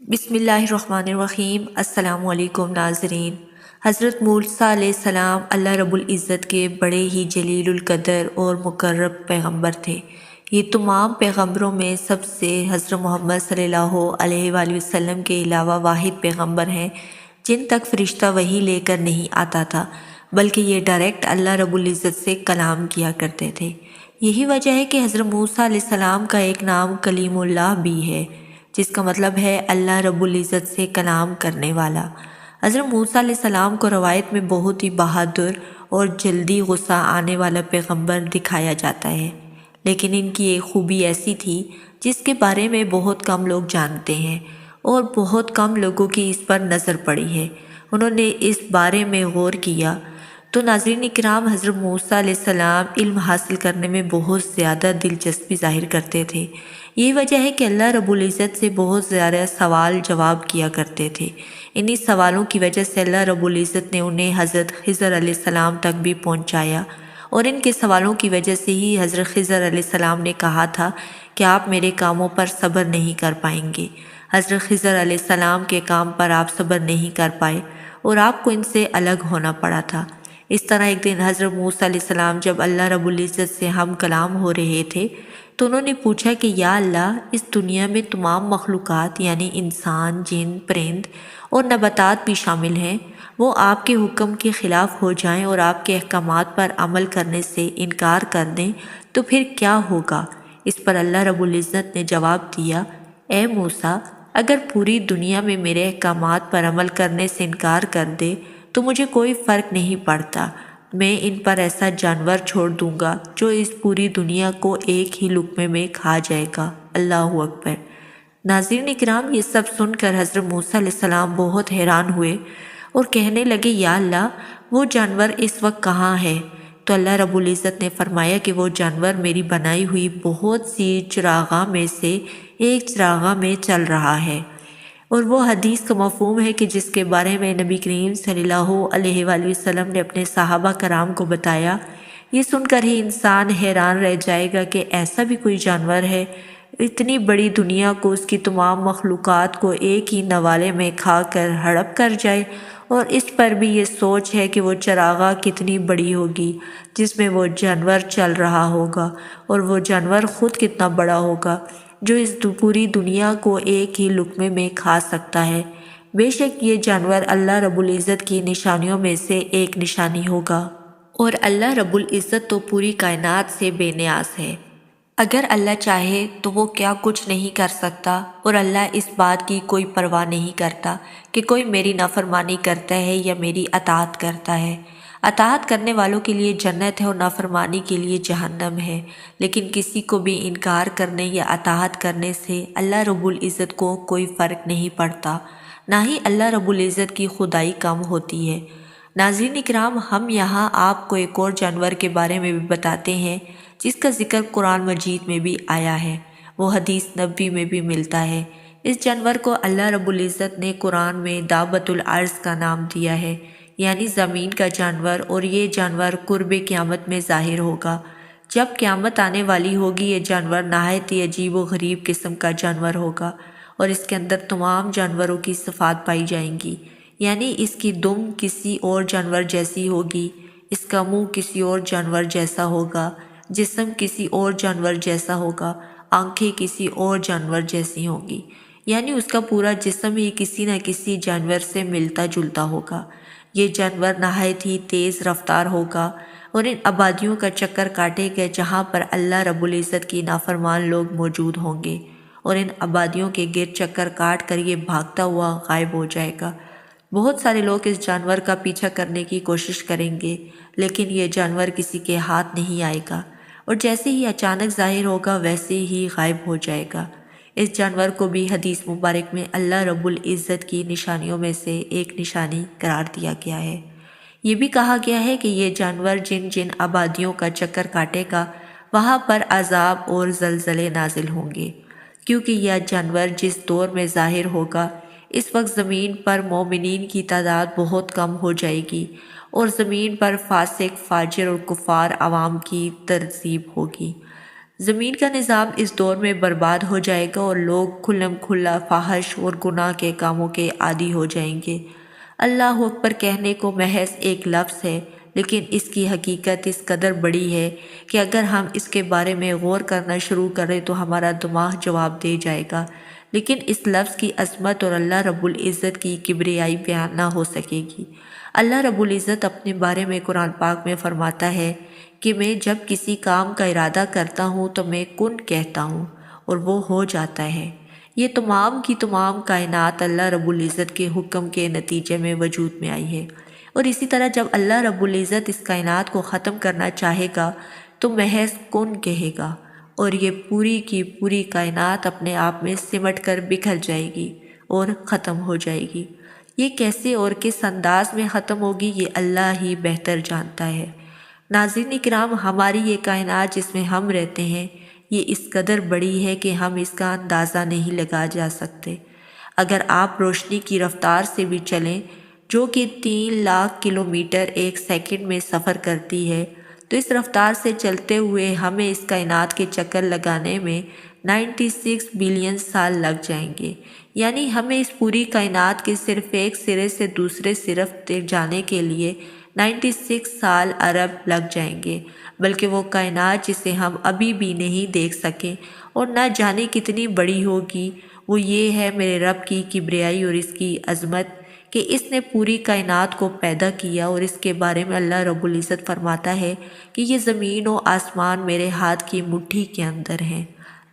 بسم اللہ الرحمن الرحیم۔ السلام علیکم ناظرین۔ حضرت موسیٰ علیہ السلام اللہ رب العزت کے بڑے ہی جلیل القدر اور مقرب پیغمبر تھے۔ یہ تمام پیغمبروں میں سب سے حضرت محمد صلی اللہ علیہ وآلہ وسلم کے علاوہ واحد پیغمبر ہیں جن تک فرشتہ وحی لے کر نہیں آتا تھا، بلکہ یہ ڈائریکٹ اللہ رب العزت سے کلام کیا کرتے تھے۔ یہی وجہ ہے کہ حضرت موسیٰ علیہ السلام کا ایک نام کلیم اللہ بھی ہے، جس کا مطلب ہے اللہ رب العزت سے کلام کرنے والا۔ حضرت موسیٰ علیہ السلام کو روایت میں بہت ہی بہادر اور جلدی غصہ آنے والا پیغمبر دکھایا جاتا ہے، لیکن ان کی ایک خوبی ایسی تھی جس کے بارے میں بہت کم لوگ جانتے ہیں اور بہت کم لوگوں کی اس پر نظر پڑی ہے۔ انہوں نے اس بارے میں غور کیا تو ناظرین اکرام، حضرت موسیٰ علیہ السلام علم حاصل کرنے میں بہت زیادہ دلچسپی ظاہر کرتے تھے۔ یہی وجہ ہے کہ اللہ رب العزت سے بہت زیادہ سوال جواب کیا کرتے تھے۔ انہی سوالوں کی وجہ سے اللہ رب العزت نے انہیں حضرت خضر علیہ السلام تک بھی پہنچایا، اور ان کے سوالوں کی وجہ سے ہی حضرت خضر علیہ السلام نے کہا تھا کہ آپ میرے کاموں پر صبر نہیں کر پائیں گے۔ حضرت خضر علیہ السلام کے کام پر آپ صبر نہیں کر پائے اور آپ کو ان سے الگ ہونا پڑا تھا۔ اس طرح ایک دن حضرت موسیٰ علیہ السلام جب اللہ رب العزت سے ہم کلام ہو رہے تھے تو انہوں نے پوچھا کہ یا اللہ، اس دنیا میں تمام مخلوقات یعنی انسان، جن، پرند اور نباتات بھی شامل ہیں، وہ آپ کے حکم کے خلاف ہو جائیں اور آپ کے احکامات پر عمل کرنے سے انکار کر دیں تو پھر کیا ہوگا؟ اس پر اللہ رب العزت نے جواب دیا، اے موسیٰ، اگر پوری دنیا میں میرے احکامات پر عمل کرنے سے انکار کر دے تو مجھے کوئی فرق نہیں پڑتا، میں ان پر ایسا جانور چھوڑ دوں گا جو اس پوری دنیا کو ایک ہی لقمے میں کھا جائے گا۔ اللہ اکبر۔ ناظرین اکرام، یہ سب سن کر حضرت موسیٰ علیہ السلام بہت حیران ہوئے اور کہنے لگے، یا اللہ، وہ جانور اس وقت کہاں ہے؟ تو اللہ رب العزت نے فرمایا کہ وہ جانور میری بنائی ہوئی بہت سی چراغاں میں سے ایک چراغاں میں چل رہا ہے۔ اور وہ حدیث کا مفہوم ہے کہ جس کے بارے میں نبی کریم صلی اللہ علیہ وآلہ وسلم نے اپنے صحابہ کرام کو بتایا۔ یہ سن کر ہی انسان حیران رہ جائے گا کہ ایسا بھی کوئی جانور ہے، اتنی بڑی دنیا کو، اس کی تمام مخلوقات کو ایک ہی نوالے میں کھا کر ہڑپ کر جائے، اور اس پر بھی یہ سوچ ہے کہ وہ چراغاں کتنی بڑی ہوگی جس میں وہ جانور چل رہا ہوگا، اور وہ جانور خود کتنا بڑا ہوگا جو اس پوری دنیا کو ایک ہی لقمے میں کھا سکتا ہے۔ بے شک یہ جانور اللہ رب العزت کی نشانیوں میں سے ایک نشانی ہوگا، اور اللہ رب العزت تو پوری کائنات سے بے نیاز ہے۔ اگر اللہ چاہے تو وہ کیا کچھ نہیں کر سکتا، اور اللہ اس بات کی کوئی پرواہ نہیں کرتا کہ کوئی میری نافرمانی کرتا ہے یا میری اطاعت کرتا ہے۔ اطاعت کرنے والوں کے لیے جنت ہے اور نافرمانی کے لیے جہنم ہے، لیکن کسی کو بھی انکار کرنے یا اطاعت کرنے سے اللہ رب العزت کو کوئی فرق نہیں پڑتا، نہ ہی اللہ رب العزت کی خدائی کم ہوتی ہے۔ ناظرین اکرام، ہم یہاں آپ کو ایک اور جانور کے بارے میں بھی بتاتے ہیں جس کا ذکر قرآن مجید میں بھی آیا ہے، وہ حدیث نبوی میں بھی ملتا ہے۔ اس جانور کو اللہ رب العزت نے قرآن میں دابۃ الارض کا نام دیا ہے، یعنی زمین کا جانور، اور یہ جانور قرب قیامت میں ظاہر ہوگا۔ جب قیامت آنے والی ہوگی یہ جانور نہایت ہی عجیب و غریب قسم کا جانور ہوگا، اور اس کے اندر تمام جانوروں کی صفات پائی جائیں گی، یعنی اس کی دم کسی اور جانور جیسی ہوگی، اس کا منہ کسی اور جانور جیسا ہوگا، جسم کسی اور جانور جیسا ہوگا، آنکھیں کسی اور جانور جیسی ہوں گی، یعنی اس کا پورا جسم ہی کسی نہ کسی جانور سے ملتا جلتا ہوگا۔ یہ جانور نہایت ہی تیز رفتار ہوگا اور ان آبادیوں کا چکر کاٹے گا جہاں پر اللہ رب العزت کی نافرمان لوگ موجود ہوں گے، اور ان آبادیوں کے گرد چکر کاٹ کر یہ بھاگتا ہوا غائب ہو جائے گا۔ بہت سارے لوگ اس جانور کا پیچھا کرنے کی کوشش کریں گے، لیکن یہ جانور کسی کے ہاتھ نہیں آئے گا، اور جیسے ہی اچانک ظاہر ہوگا ویسے ہی غائب ہو جائے گا۔ اس جانور کو بھی حدیث مبارک میں اللہ رب العزت کی نشانیوں میں سے ایک نشانی قرار دیا گیا ہے۔ یہ بھی کہا گیا ہے کہ یہ جانور جن جن آبادیوں کا چکر کاٹے گا وہاں پر عذاب اور زلزلے نازل ہوں گے، کیونکہ یہ جانور جس دور میں ظاہر ہوگا اس وقت زمین پر مومنین کی تعداد بہت کم ہو جائے گی، اور زمین پر فاسق، فاجر اور کفار عوام کی ترتیب ہوگی۔ زمین کا نظام اس دور میں برباد ہو جائے گا اور لوگ کھلم کھلا فاحش اور گناہ کے کاموں کے عادی ہو جائیں گے۔ اللہ اکبر کہنے کو محض ایک لفظ ہے، لیکن اس کی حقیقت اس قدر بڑی ہے کہ اگر ہم اس کے بارے میں غور کرنا شروع کریں تو ہمارا دماغ جواب دے جائے گا، لیکن اس لفظ کی عظمت اور اللہ رب العزت کی کبریائی بیان نہ ہو سکے گی۔ اللہ رب العزت اپنے بارے میں قرآن پاک میں فرماتا ہے کہ میں جب کسی کام کا ارادہ کرتا ہوں تو میں کن کہتا ہوں اور وہ ہو جاتا ہے۔ یہ تمام کی تمام کائنات اللہ رب العزت کے حکم کے نتیجے میں وجود میں آئی ہے، اور اسی طرح جب اللہ رب العزت اس کائنات کو ختم کرنا چاہے گا تو محض کن کہے گا اور یہ پوری کی پوری کائنات اپنے آپ میں سمٹ کر بکھر جائے گی اور ختم ہو جائے گی۔ یہ کیسے اور کس انداز میں ختم ہوگی یہ اللہ ہی بہتر جانتا ہے۔ ناظرین کرام، ہماری یہ کائنات جس میں ہم رہتے ہیں یہ اس قدر بڑی ہے کہ ہم اس کا اندازہ نہیں لگا جا سکتے۔ اگر آپ روشنی کی رفتار سے بھی چلیں جو کہ 3 لاکھ کلومیٹر ایک سیکنڈ میں سفر کرتی ہے، تو اس رفتار سے چلتے ہوئے ہمیں اس کائنات کے چکر لگانے میں 96 بلین سال لگ جائیں گے۔ یعنی ہمیں اس پوری کائنات کے صرف ایک سرے سے دوسرے صرف جانے کے لیے 96 سال ارب لگ جائیں گے، بلکہ وہ کائنات جسے ہم ابھی بھی نہیں دیکھ سکے اور نہ جانے کتنی بڑی ہوگی، وہ یہ ہے میرے رب کی کبریائی اور اس کی عظمت کہ اس نے پوری کائنات کو پیدا کیا، اور اس کے بارے میں اللہ رب العزت فرماتا ہے کہ یہ زمین و آسمان میرے ہاتھ کی مٹھی کے اندر ہیں،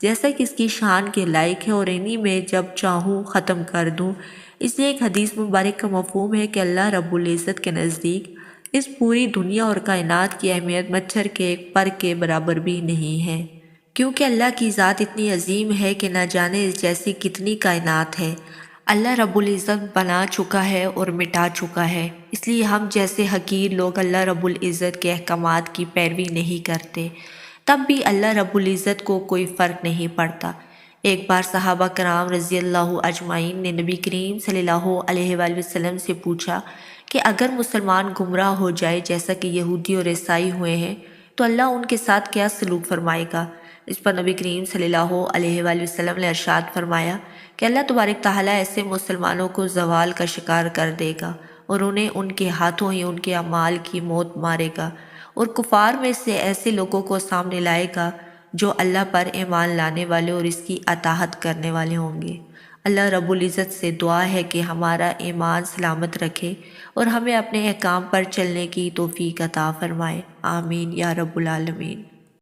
جیسا کہ اس کی شان کے لائق ہے، اور انہی میں جب چاہوں ختم کر دوں۔ اس لیے ایک حدیث مبارک کا مفہوم ہے کہ اللہ رب العزت کے نزدیک اس پوری دنیا اور کائنات کی اہمیت مچھر کے ایک پر کے برابر بھی نہیں ہے، کیونکہ اللہ کی ذات اتنی عظیم ہے کہ نہ جانے اس جیسی کتنی کائنات ہے اللہ رب العزت بنا چکا ہے اور مٹا چکا ہے۔ اس لیے ہم جیسے حقیر لوگ اللہ رب العزت کے احکامات کی پیروی نہیں کرتے، تب بھی اللہ رب العزت کو کوئی فرق نہیں پڑتا۔ ایک بار صحابہ کرام رضی اللہ اجمعین نے نبی کریم صلی اللہ علیہ وآلہ وسلم سے پوچھا کہ اگر مسلمان گمراہ ہو جائے جیسا کہ یہودی اور عیسائی ہوئے ہیں تو اللہ ان کے ساتھ کیا سلوک فرمائے گا؟ اس پر نبی کریم صلی اللہ علیہ وآلہ وسلم نے ارشاد فرمایا کہ اللہ تبارک تعالیٰ ایسے مسلمانوں کو زوال کا شکار کر دے گا اور انہیں ان کے ہاتھوں ہی ان کے اعمال کی موت مارے گا، اور کفار میں سے ایسے لوگوں کو سامنے لائے گا جو اللہ پر ایمان لانے والے اور اس کی اطاعت کرنے والے ہوں گے۔ اللہ رب العزت سے دعا ہے کہ ہمارا ایمان سلامت رکھے اور ہمیں اپنے احکام پر چلنے کی توفیق عطا فرمائے، آمین یا رب العالمین۔